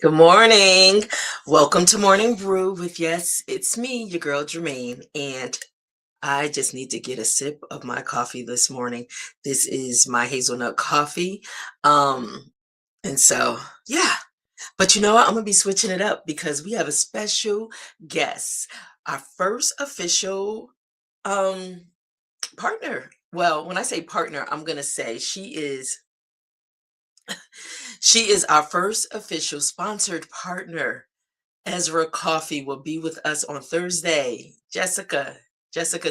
Good morning. Welcome to Morning Brew with, yes, it's me, your girl Germaine, and I just need to get a sip of my coffee this morning. This is my hazelnut coffee. Um, and so, yeah. But you know what? I'm gonna be switching it up because we have a special guest, our first official um partner. Well, when I say partner, I'm gonna say she is our first official sponsored partner. Ezra Coffee will be with us on Thursday. Jessica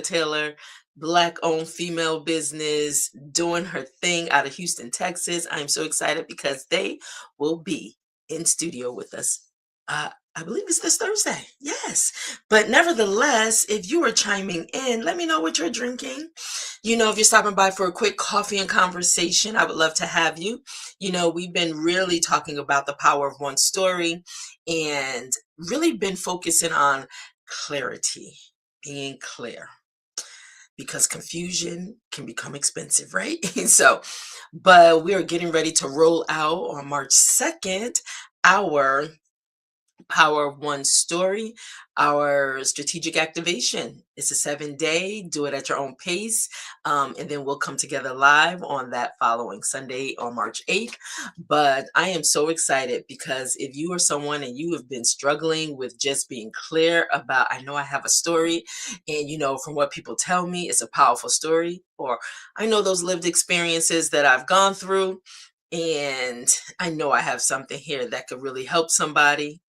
Taylor, Black owned female business, doing her thing out of Houston, Texas. I'm so excited because they will be in studio with us. I believe it's this Thursday. Yes. But nevertheless, if you are chiming in, let me know what you're drinking. If you're stopping by for a quick coffee and conversation, I would love to have you. We've been really talking about the power of one story and really been focusing on clarity, being clear, because confusion can become expensive, right? But we are getting ready to roll out on March 2nd our Power of One story, our strategic activation. It's a 7-day, do it at your own pace. And then we'll come together live on that following Sunday on March 8th. But I am so excited because if you are someone and you have been struggling with just being clear about, I know I have a story, and from what people tell me, it's a powerful story, or I know those lived experiences that I've gone through, and I know I have something here that could really help somebody,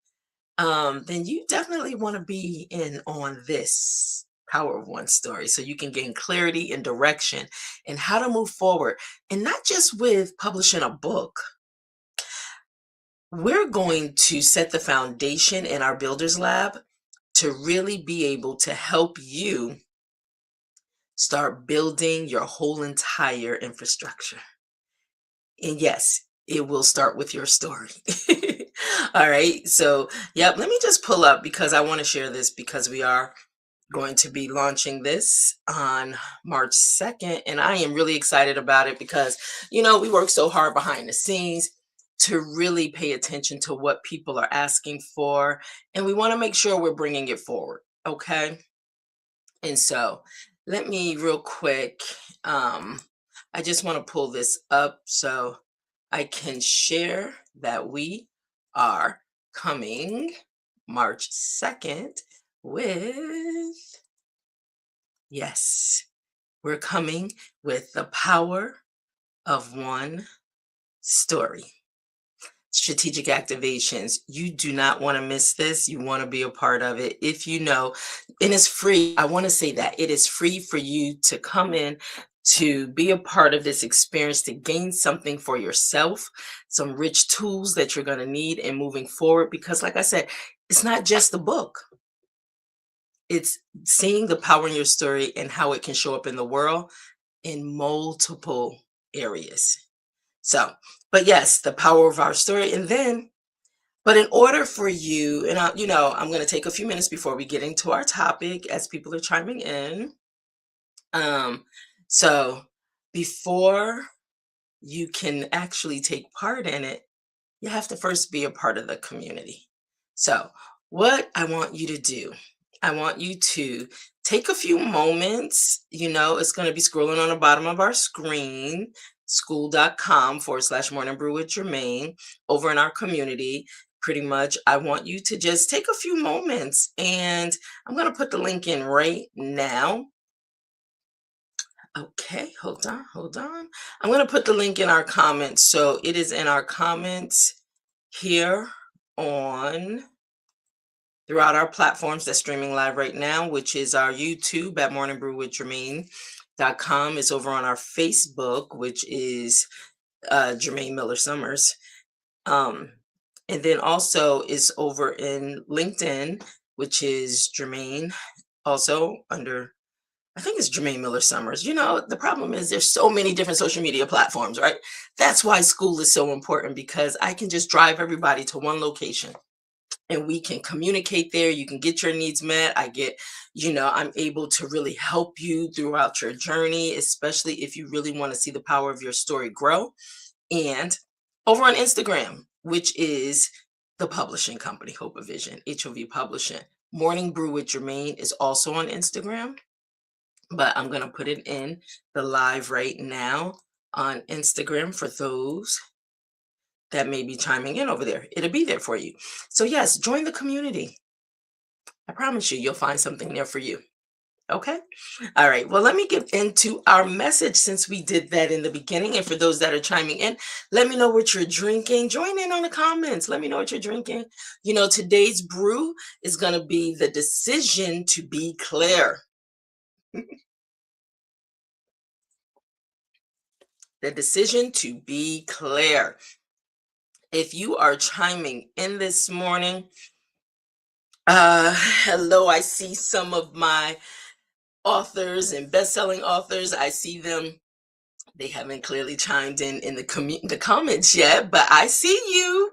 then you definitely want to be in on this Power of One story so you can gain clarity and direction and how to move forward. And not just with publishing a book, we're going to set the foundation in our Builders Lab to really be able to help you start building your whole entire infrastructure. And yes, it will start with your story. All right. So, yep, let me just pull up because I want to share this because we are going to be launching this on March 2nd. And I am really excited about it because, we work so hard behind the scenes to really pay attention to what people are asking for. And we want to make sure we're bringing it forward. Okay. And so let me real quick, I just want to pull this up so I can share that we are coming March 2nd with, yes, we're coming with the power of one story. Strategic activations. You do not want to miss this. You want to be a part of it. If you know, and it's free. I want to say that it is free for you to come in to be a part of this experience, to gain something for yourself, some rich tools that you're going to need in moving forward. Because, like I said, it's not just the book, it's seeing the power in your story and how it can show up in the world in multiple areas. So, but yes, the power of our story. And then, but in order for you, and I'm going to take a few minutes before we get into our topic as people are chiming in. Um, so before you can actually take part in it, you have to first be a part of the community. So, what I want you to do, I want you to take a few moments. It's going to be scrolling on the bottom of our screen, school.com/morning brew with Germaine over in our community. Pretty much, I want you to just take a few moments, and I'm going to put the link in right now. Okay, hold on. I'm going to put the link in our comments. So it is in our comments here on throughout our platforms that's streaming live right now, which is our YouTube at Morning Brew with Germaine.com. It's over on our Facebook, which is Germaine Miller Summers. And then also is over in LinkedIn, which is Germaine, also under, I think it's Germaine Miller Summers. The problem is there's so many different social media platforms, right? That's why school is so important, because I can just drive everybody to one location and we can communicate there. You can get your needs met. I'm able to really help you throughout your journey, especially if you really want to see the power of your story grow. And over on Instagram, which is the publishing company, Hope of Vision, HOV Publishing. Morning Brew with Germaine is also on Instagram, but I'm going to put it in the live right now on Instagram for those that may be chiming in over there. It'll be there for you. So, yes, join the community. I promise you, you'll find something there for you. Okay. All right. Well, let me get into our message since we did that in the beginning. And for those that are chiming in, let me know what you're drinking. Join in on the comments. Let me know what you're drinking. You know, today's brew is going to be the decision to be clear. The decision to be clear. If you are chiming in this morning, hello, I see some of my authors and best-selling authors. I see them. They haven't clearly chimed in the comments yet, but I see you.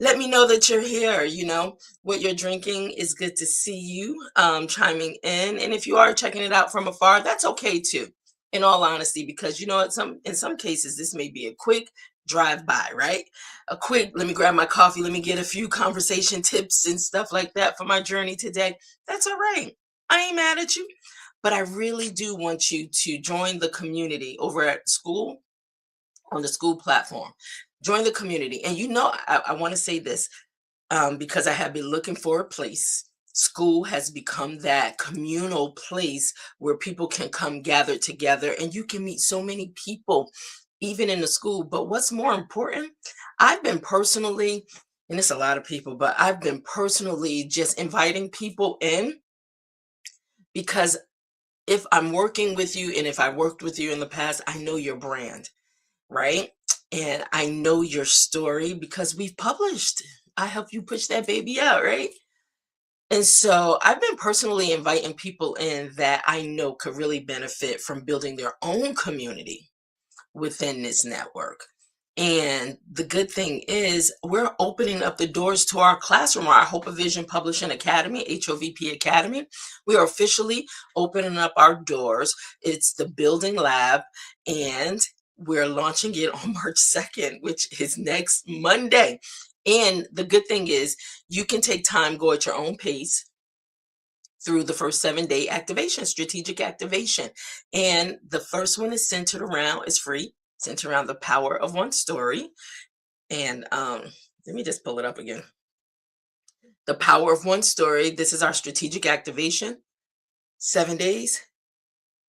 Let me know that you're here. You know what you're drinking is good to see you chiming in, and if you are checking it out from afar, that's okay too. In all honesty, because you know, in some cases, this may be a quick drive by, right? A quick, let me grab my coffee, let me get a few conversation tips and stuff like that for my journey today. That's all right. I ain't mad at you. But I really do want you to join the community over at school on the school platform. Join the community. And you know, I want to say this because I have been looking for a place. School has become that communal place where people can come gather together and you can meet so many people, even in the school. But what's more important, I've been personally, and it's a lot of people, but I've been personally just inviting people in because if I'm working with you and if I worked with you in the past, I know your brand, right? And I know your story because we've published. I help you push that baby out, right? And so I've been personally inviting people in that I know could really benefit from building their own community within this network. And the good thing is we're opening up the doors to our classroom, our Hope of Vision Publishing Academy, HOVP Academy. We are officially opening up our doors. It's the building lab, and we're launching it on March 2nd, which is next Monday. And the good thing is you can take time, go at your own pace through the first 7-day activation, strategic activation. And the first one is centered around, is free, centered around the power of one story. And let me just pull it up again. The power of one story. This is our strategic activation. 7 days.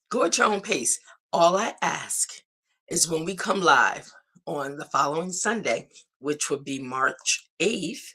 Go at your own pace. All I ask is when we come live on the following Sunday, which would be March 8th,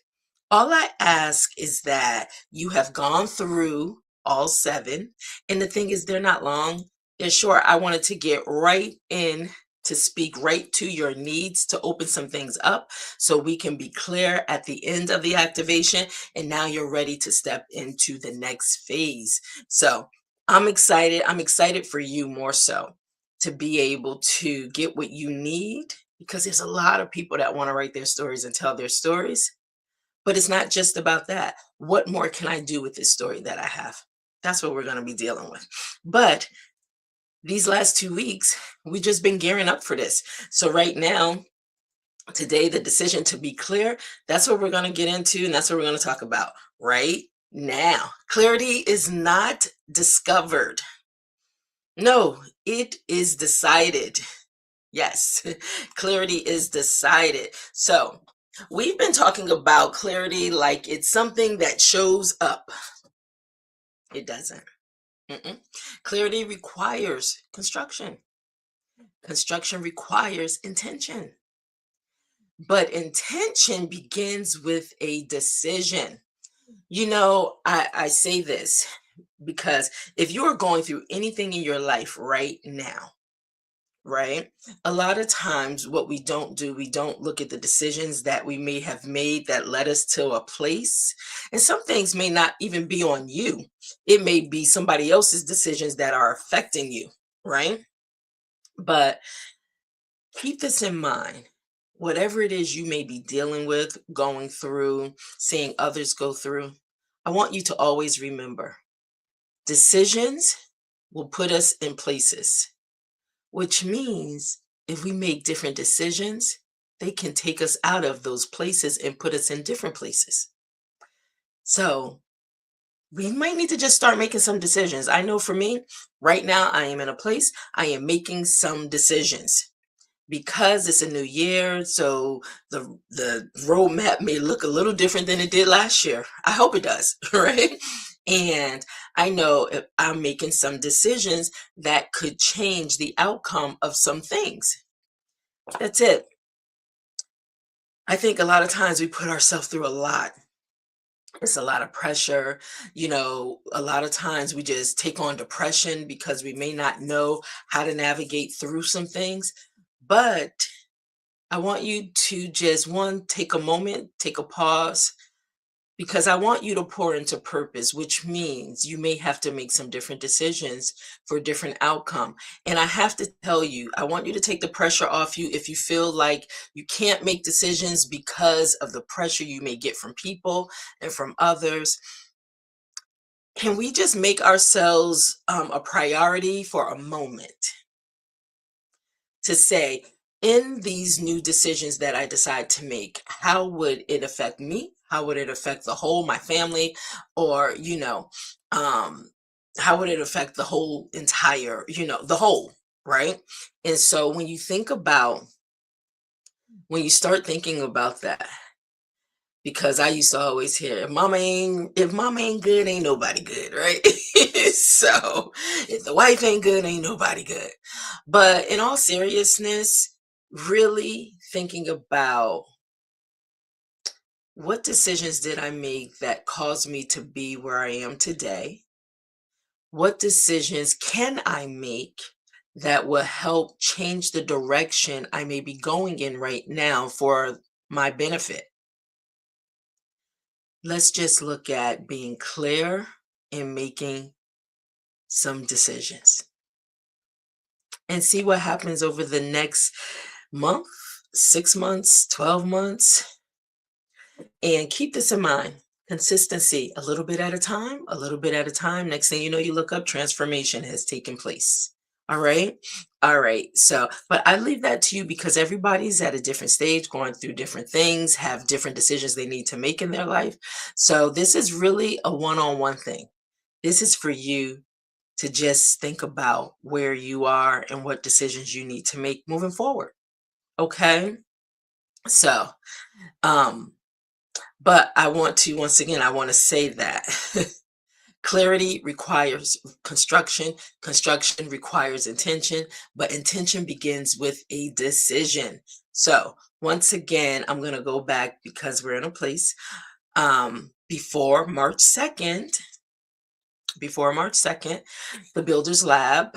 all I ask is that you have gone through all 7. And the thing is, they're not long. They're short. I wanted to get right in to speak right to your needs, to open some things up so we can be clear at the end of the activation. And now you're ready to step into the next phase. So I'm excited. I'm excited for you more so to be able to get what you need, because there's a lot of people that want to write their stories and tell their stories. But it's not just about that. What more can I do with this story that I have? That's what we're going to be dealing with. But these last 2 weeks, we've just been gearing up for this. So right now, today, the decision to be clear, that's what we're going to get into, and that's what we're going to talk about right now. Clarity is not discovered. No, it is decided. Yes, clarity is decided. So we've been talking about clarity like it's something that shows up. It doesn't. Clarity requires construction. Construction requires intention. But intention begins with a decision. You know, I say this because if you are going through anything in your life right now, right? A lot of times, what we don't do, we don't look at the decisions that we may have made that led us to a place. And some things may not even be on you, it may be somebody else's decisions that are affecting you, right? But keep this in mind. Whatever it is you may be dealing with, going through, seeing others go through, I want you to always remember decisions will put us in places, which means if we make different decisions, they can take us out of those places and put us in different places. So we might need to just start making some decisions. I know for me, right now, I am in a place I am making some decisions because it's a new year. So the roadmap may look a little different than it did last year. I hope it does, right? And I know if I'm making some decisions that could change the outcome of some things. That's it. I think a lot of times we put ourselves through a lot. It's a lot of pressure. A lot of times we just take on depression because we may not know how to navigate through some things. But I want you to just one, take a moment, take a pause, because I want you to pour into purpose, which means you may have to make some different decisions for a different outcome. And I have to tell you, I want you to take the pressure off you if you feel like you can't make decisions because of the pressure you may get from people and from others. Can we just make ourselves a priority for a moment to say, in these new decisions that I decide to make, how would it affect me? How would it affect the whole, my family? Or, um, how would it affect the whole entire, the whole, right? And so when you start thinking about that, because I used to always hear, if mama ain't good, ain't nobody good, right? So if the wife ain't good, ain't nobody good. But in all seriousness, really thinking about what decisions did I make that caused me to be where I am today? What decisions can I make that will help change the direction I may be going in right now for my benefit? Let's just look at being clear and making some decisions and see what happens over the next month, 6 months, 12 months. And keep this in mind, consistency, a little bit at a time, a little bit at a time. Next thing you know, you look up, transformation has taken place. All right. All right. So, but I leave that to you because everybody's at a different stage, going through different things, have different decisions they need to make in their life. So, this is really a one on one thing. This is for you to just think about where you are and what decisions you need to make moving forward. Okay. So, um, but I want to, once again, I want to say that clarity requires construction, construction requires intention, but intention begins with a decision. So, once again, I'm going to go back because we're in a place before March 2nd, the Builders Lab,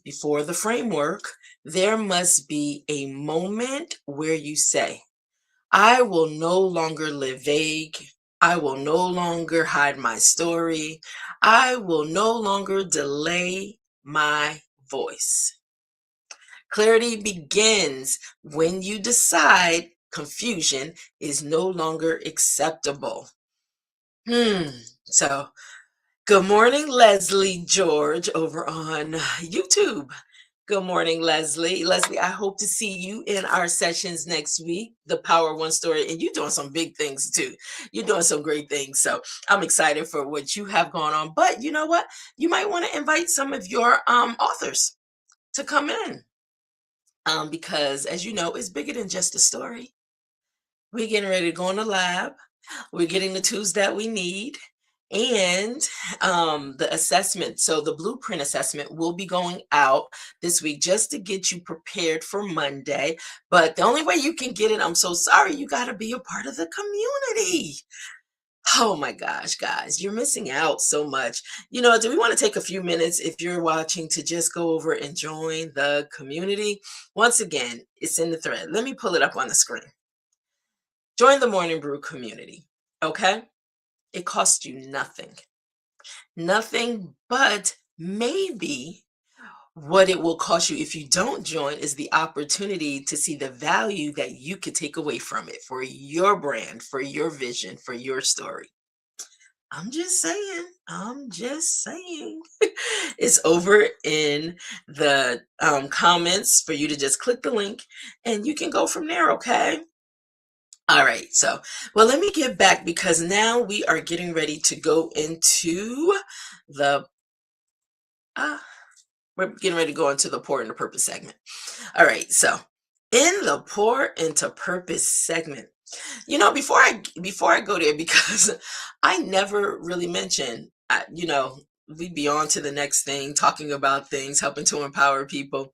before the framework, there must be a moment where you say, I will no longer live vague. I will no longer hide my story. I will no longer delay my voice. Clarity begins when you decide confusion is no longer acceptable. So, good morning, Leslie George over on YouTube. Good morning, Leslie. Leslie, I hope to see you in our sessions next week. The Power One Story, and you're doing some big things too. You're doing some great things. So I'm excited for what you have going on. But you know what? You might want to invite some of your authors to come in. Because as you know, it's bigger than just a story. We're getting ready to go in the lab. We're getting the tools that we need and the assessment. So the blueprint assessment will be going out this week just to get you prepared for Monday. But the only way you can get it, I'm so sorry, you got to be a part of the community. Oh my gosh, guys, you're missing out so much. Do we want to take a few minutes if you're watching to just go over and join the community? Once again, it's in the thread. Let me pull it up on the screen. Join the Morning Brew community, okay? It costs you nothing. Nothing, but maybe what it will cost you if you don't join is the opportunity to see the value that you could take away from it for your brand, for your vision, for your story. I'm just saying. I'm just saying. It's over in the comments for you to just click the link and you can go from there, okay? All right. So, well, let me get back because now we are getting ready to go into the, uh, we're getting ready to go into the pour into purpose segment. All right. So, in the pour into purpose segment, before I go there, because I never really mentioned, we'd be on to the next thing, talking about things, helping to empower people.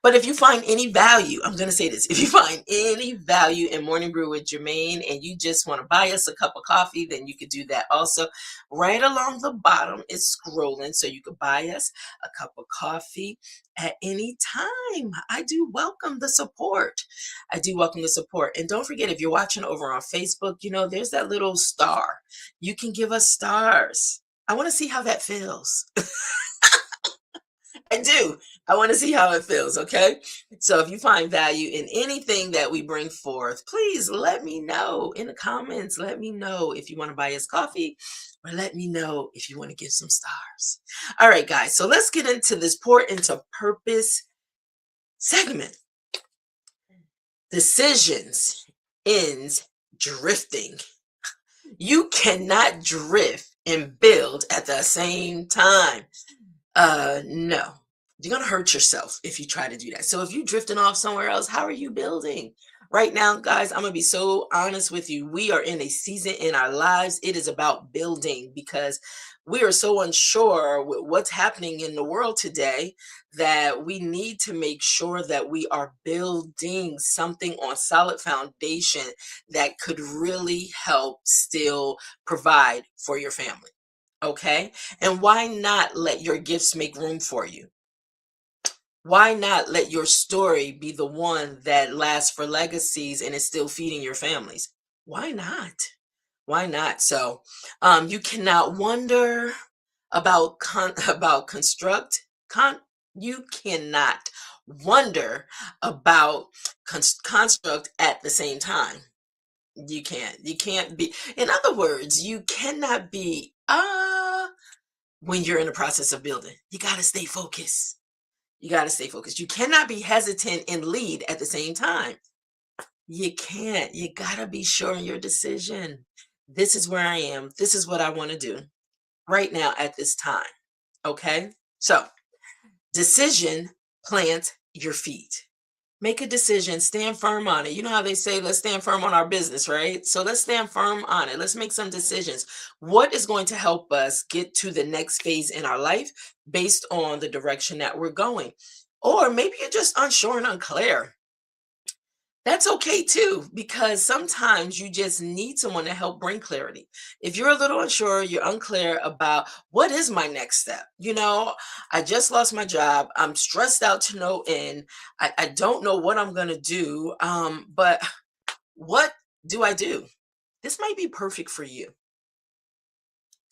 But if you find any value, I'm going to say this, if you find any value in Morning Brew with Germaine and you just want to buy us a cup of coffee, then you could do that also. Right along the bottom is scrolling, so you could buy us a cup of coffee at any time. I do welcome the support. I do welcome the support. And don't forget, if you're watching over on Facebook, there's that little star. You can give us stars. I want to see how that feels. I do. I want to see how it feels, okay? So if you find value in anything that we bring forth, please let me know in the comments. Let me know if you want to buy us coffee or let me know if you want to give some stars. All right, guys. So let's get into this pour into purpose segment. Decisions ends drifting. You cannot drift and build at the same time. No. You're gonna hurt yourself if you try to do that. So if you're drifting off somewhere else, how are you building? Right now, guys, I'm gonna be so honest with you. We are in a season in our lives. It is about building because we are so unsure with what's happening in the world today that we need to make sure that we are building something on solid foundation that could really help still provide for your family. Okay. And why not let your gifts make room for you? Why not let your story be the one that lasts for legacies and is still feeding your families? Why not? Why not? So, you cannot wonder about about you cannot wonder about construct at the same time. You can't be, in other words, you cannot be when you're in the process of building. You got to stay focused. You got to stay focused. You cannot be hesitant and lead at the same time. You can't. You got to be sure in your decision. This is where I am. This is what I want to do right now at this time. Okay? So, decision plant your feet. Make a decision, stand firm on it. You know how they say, let's stand firm on our business, right? So let's stand firm on it. Let's make some decisions. What is going to help us get to the next phase in our life based on the direction that we're going? Or maybe you're just unsure and unclear. That's okay too, because sometimes you just need someone to help bring clarity. If you're a little unsure, you're unclear about what is my next step. I just lost my job. I'm stressed out to no end. I don't know what I'm going to do. But what do I do? This might be perfect for you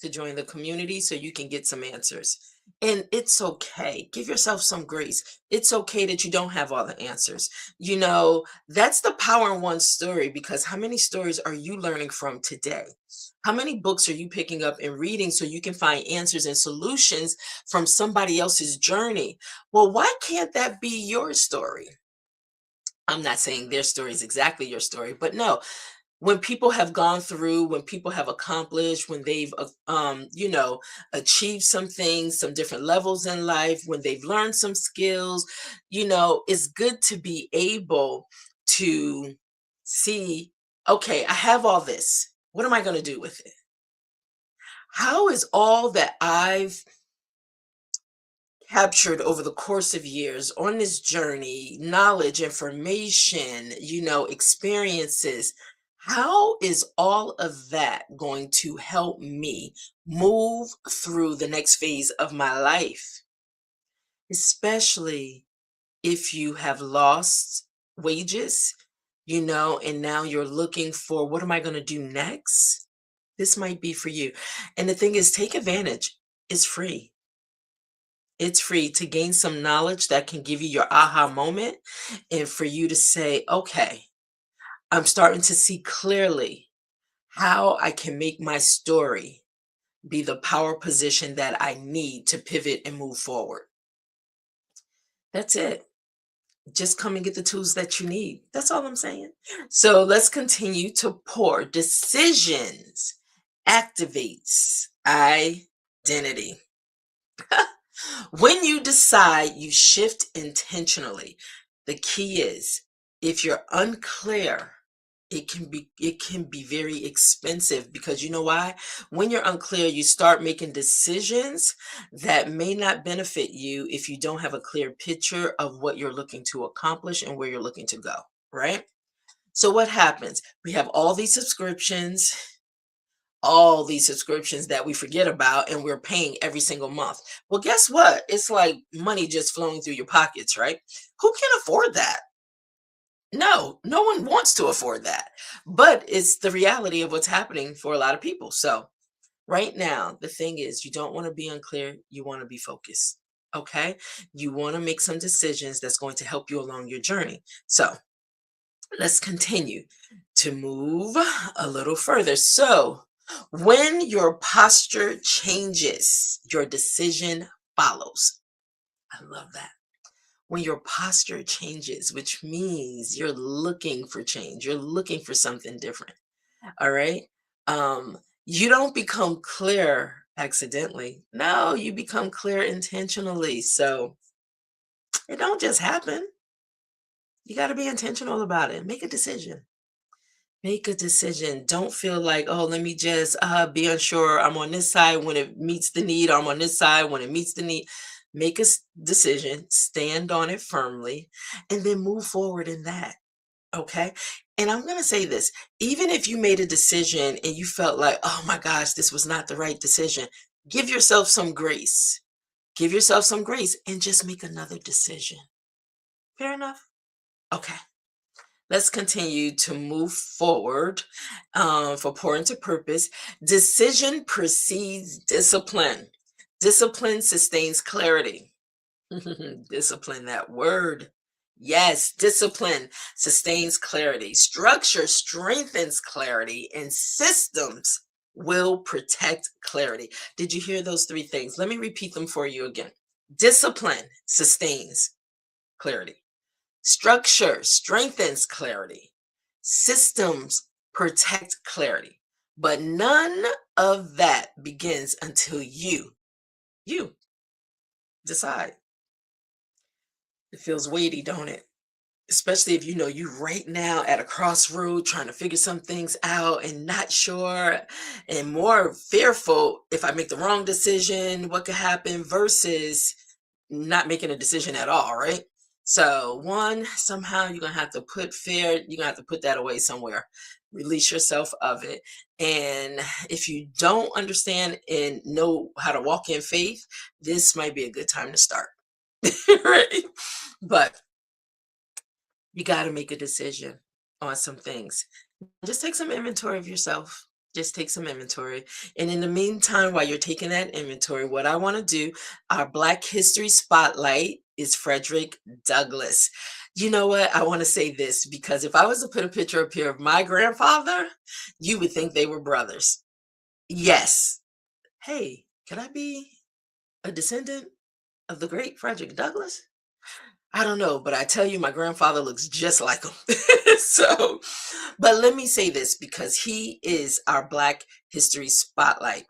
to join the community so you can get some answers. And it's okay. Give yourself some grace. It's okay that you don't have all the answers. That's the power in one story because how many stories are you learning from today? How many books are you picking up and reading so you can find answers and solutions from somebody else's journey? Well, why can't that be your story? I'm not saying their story is exactly your story, but no, when people have gone through, when people have accomplished, when they've achieved some things, some different levels in life, when they've learned some skills, it's good to be able to see, okay, I have all this, what am I going to do with it? How is all that I've captured over the course of years on this journey, knowledge, information, experiences, how is all of that going to help me move through the next phase of my life? Especially if you have lost wages, and now you're looking for what am I going to do next? This might be for you. And the thing is, take advantage. It's free. It's free to gain some knowledge that can give you your aha moment and for you to say, okay, I'm starting to see clearly how I can make my story be the power position that I need to pivot and move forward. That's it. Just come and get the tools that you need. That's all I'm saying. So let's continue to pour. Decisions activates identity. When you decide, you shift intentionally. The key is if you're unclear, it can be very expensive because you know why? When you're unclear, you start making decisions that may not benefit you if you don't have a clear picture of what you're looking to accomplish and where you're looking to go, right? So what happens? We have all these subscriptions that we forget about and we're paying every single month. Well, guess what? It's like money just flowing through your pockets, right? Who can afford that? No, no one wants to afford that. But it's the reality of what's happening for a lot of people. So, right now, the thing is, you don't want to be unclear, you want to be focused. Okay? You want to make some decisions that's going to help you along your journey. So, let's continue to move a little further. So, when your posture changes, your decision follows. I love that. When your posture changes, which means you're looking for change, you're looking for something different. All right. You don't become clear accidentally. No, you become clear intentionally. So it don't just happen. You got to be intentional about it. Make a decision. Make a decision. Don't feel like, oh, let me just be unsure. I'm on this side when it meets the need. I'm on this side when it meets the need. Make a decision, stand on it firmly, and then move forward in that. Okay. And I'm going to say this, even if you made a decision and you felt like, oh my gosh, this was not the right decision, give yourself some grace. Give yourself some grace and just make another decision. Fair enough? Okay. Let's continue to move forward for pour into purpose. Decision precedes discipline. Discipline sustains clarity. Discipline, that word. Yes, discipline sustains clarity. Structure strengthens clarity, and systems will protect clarity. Did you hear those three things? Let me repeat them for you again. Discipline sustains clarity. Structure strengthens clarity. Systems protect clarity. But none of that begins until you decide. It feels weighty, don't it? Especially if you know you right now at a crossroad trying to figure some things out and not sure and more fearful if I make the wrong decision, what could happen versus not making a decision at all, right? So one, somehow you're gonna have to put fear, you're gonna have to put that away somewhere. Release yourself of it. And if you don't understand and know how to walk in faith, this might be a good time to start. Right? But you got to make a decision on some things. Just take some inventory of yourself. Just take some inventory. And in the meantime, while you're taking that inventory, what I want to do, our Black History Spotlight is Frederick Douglass. You know what? I want to say this because if I was to put a picture up here of my grandfather, you would think they were brothers. Yes. Hey, can I be a descendant of the great Frederick Douglass? I don't know, but I tell you, my grandfather looks just like him. So, but let me say this because he is our Black History Spotlight.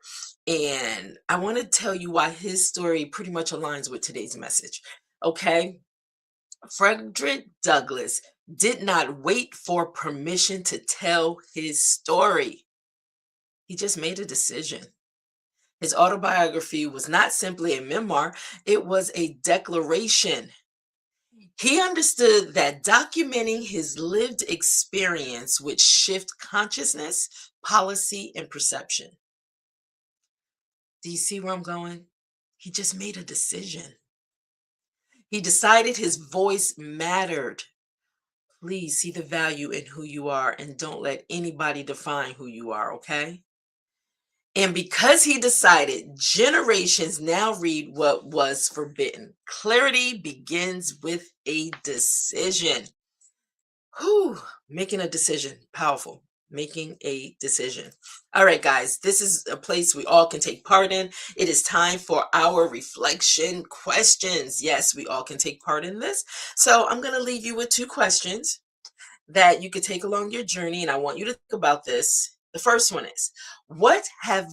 And I want to tell you why his story pretty much aligns with today's message. Okay. Frederick Douglass did not wait for permission to tell his story, he just made a decision. His autobiography was not simply a memoir, it was a declaration. He understood that documenting his lived experience would shift consciousness, policy, and perception. Do you see where I'm going? He just made a decision. He decided his voice mattered. Please see the value in who you are and don't let anybody define who you are, okay? And because he decided, generations now read what was forbidden. Clarity begins with a decision. Whew, making a decision, powerful. Making a decision. All right, guys, this is a place we all can take part in. It is time for our reflection questions. Yes, we all can take part in this. So I'm going to leave you with two questions that you could take along your journey, and I want you to think about this. The first one is, what have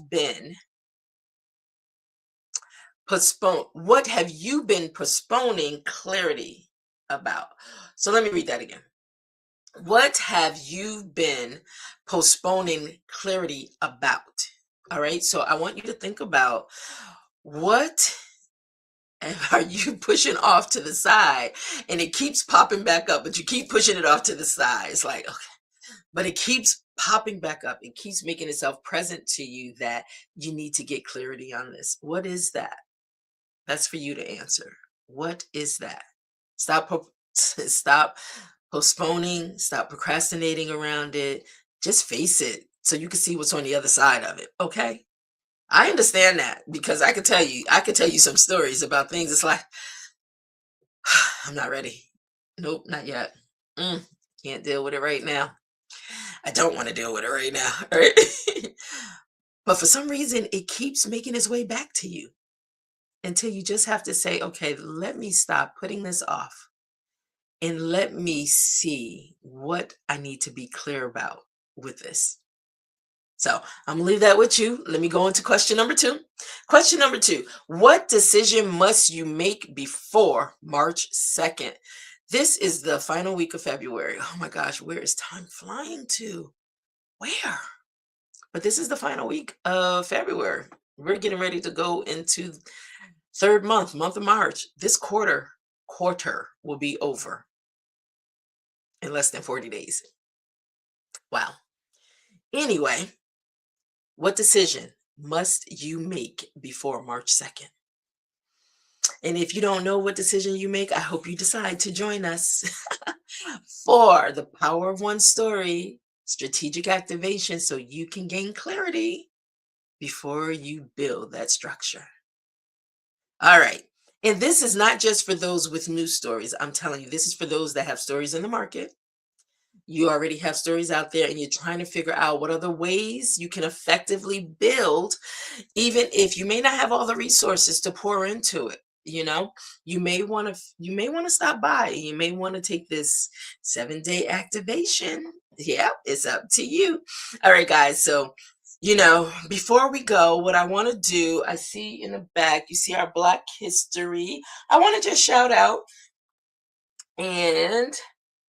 you been postponing clarity about? So let me read that again. What have you been postponing clarity about? All right. So I want you to think about, what are you pushing off to the side, and it keeps popping back up, but you keep pushing it off to the side. It's like, okay, but it keeps popping back up. It keeps making itself present to you that you need to get clarity on this. What is that? That's for you to answer. What is that? Stop postponing, stop procrastinating around it. Just face it so you can see what's on the other side of it. Okay? I understand that, because I could tell you some stories about things. It's like, I'm not ready. Nope, not yet. Can't deal with it right now. I don't want to deal with it right now. Right? But for some reason, it keeps making its way back to you until you just have to say, okay, let me stop putting this off and let me see what I need to be clear about with this. So I'm gonna leave that with you. Let me go into question number two. Question number two: what decision must you make before March 2nd? This is the final week of February. Oh my gosh, where is time flying to? Where? But this is the final week of February. We're getting ready to go into third month of March. This quarter will be over in less than 40 days. Wow. Anyway, what decision must you make before March 2nd? And if you don't know what decision you make, I hope you decide to join us for the Power of One Story strategic activation, so you can gain clarity before you build that structure. All right. And this is not just for those with new stories. I'm telling you, this is for those that have stories in the market. You already have stories out there, and you're trying to figure out what other ways you can effectively build, even if you may not have all the resources to pour into it. You may want to stop by. You may want to take this 7-day activation. Yeah, it's up to you. All right, guys. So, before we go, what I want to do, I see in the back, you see our Black History. I want to just shout out and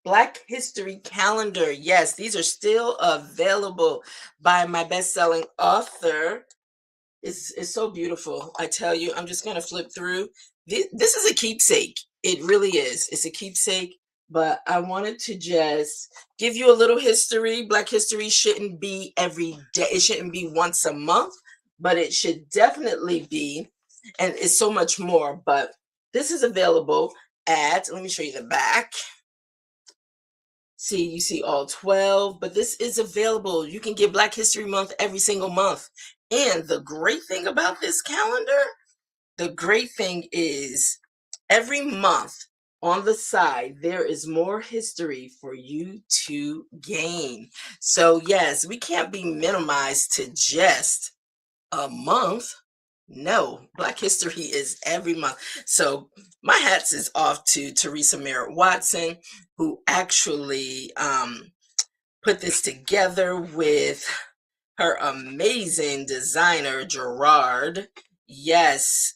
Black History calendar. Yes, these are still available by my best-selling author. It's so beautiful. I tell you, I'm just gonna flip through. This is a keepsake. It really is. It's a keepsake. But I wanted to just give you a little history. Black History shouldn't be every day. It shouldn't be once a month, but it should definitely be. And it's so much more. But this is available at, let me show you the back. See, you see all 12, but this is available. You can get Black History Month every single month. And the great thing about this calendar, the great thing is every month on the side, there is more history for you to gain. So, yes, we can't be minimized to just a month. No, Black History is every month. So my hats is off to Teresa Merritt Watson, who actually put this together with her amazing designer, Gerard. Yes,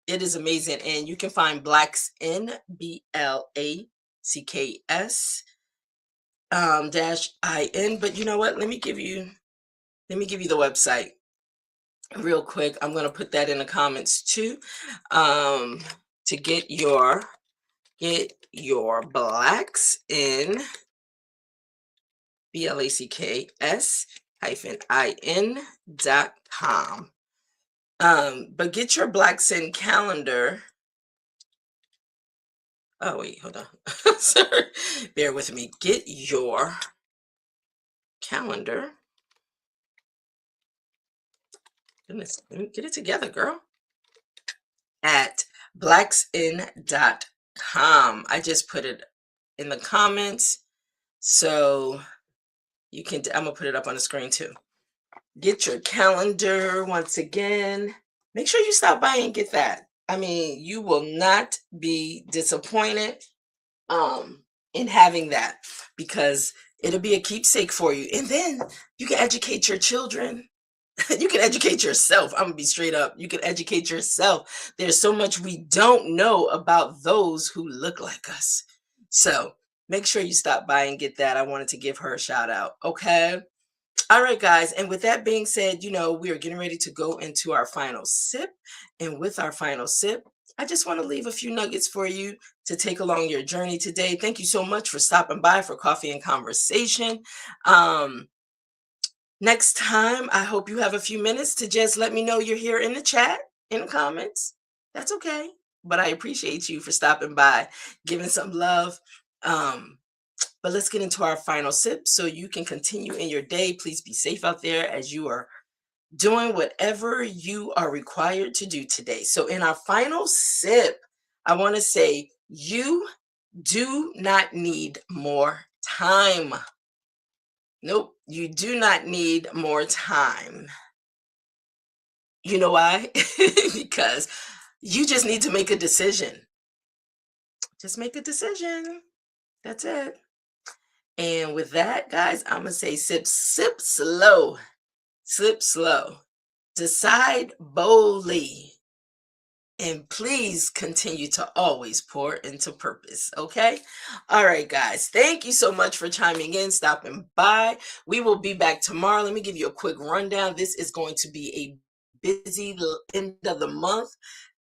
it is amazing. And you can find Blacks in BLACKS dash IN. But you know what? Let me give you the website real quick. I'm going to put that in the comments too. To get your Blacks in BLACKS -IN.com. But get your Blacks in calendar. Oh wait, hold on. Sorry. Bear with me. Get your calendar. Goodness, let me get it together, girl. At blacksin.com. I just put it in the comments. So You can, I'm gonna put it up on the screen too. Get your calendar once again. Make sure you stop by and get that. I mean, you will not be disappointed in having that, because it'll be a keepsake for you. And then you can educate your children. You can educate yourself. I'm gonna be straight up. You can educate yourself. There's so much we don't know about those who look like us. So make sure you stop by and get that. I wanted to give her a shout out. Okay. All right, guys. And with that being said, we are getting ready to go into our final sip. And with our final sip, I just want to leave a few nuggets for you to take along your journey today. Thank you so much for stopping by for coffee and conversation. Um, Next time, I hope you have a few minutes to just let me know you're here in the chat, in the comments. That's okay. But I appreciate you for stopping by, giving some love. Um, but let's get into our final sip so you can continue in your day. Please be safe out there as you are doing whatever you are required to do today. So, in our final sip, I want to say you do not need more time. Nope, you do not need more time. You know why? Because you just need to make a decision. Just make a decision. That's it. And with that, guys, I'm going to say sip, sip slow, sip slow. Decide boldly. And please continue to always pour into purpose. Okay. All right, guys. Thank you so much for chiming in, stopping by. We will be back tomorrow. Let me give you a quick rundown. This is going to be a busy end of the month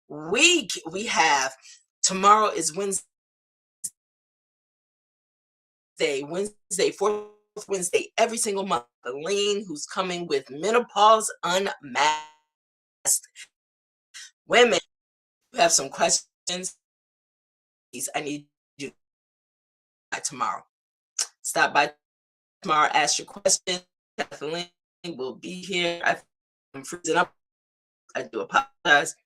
week. We have tomorrow is Wednesday, fourth Wednesday, every single month. Elaine, who's coming with Menopause Unmasked. Women who have some questions, I need you by tomorrow. Stop by tomorrow, ask your question. Kathleen will be here. I'm freezing up. I do apologize.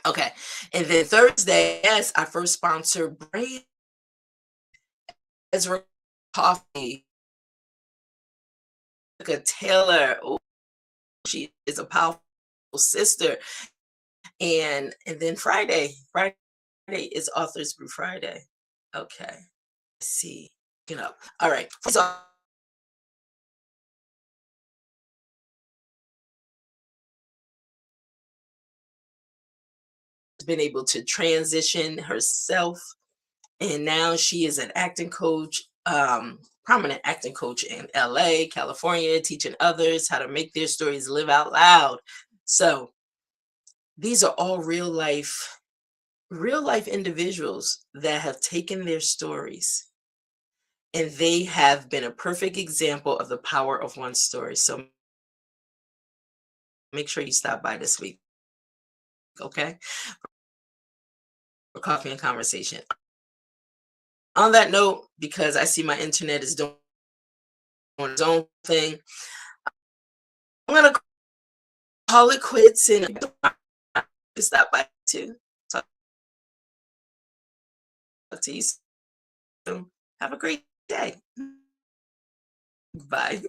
Okay. And then Thursday, yes, our first sponsor, Brew Ezra Coffee. Taylor. Oh, she is a powerful sister. And then Friday is Authors Brew Friday. Okay. Let's see. All right. So been able to transition herself, and now she is an acting coach, prominent acting coach in LA, California, teaching others how to make their stories live out loud. So these are all real life individuals that have taken their stories, and they have been a perfect example of the power of one story. So make sure you stop by this week, okay, for coffee and conversation. On that note, because I see my internet is doing its own thing, I'm gonna call it quits and stop by too. Talk to you soon. Have a great day. Bye.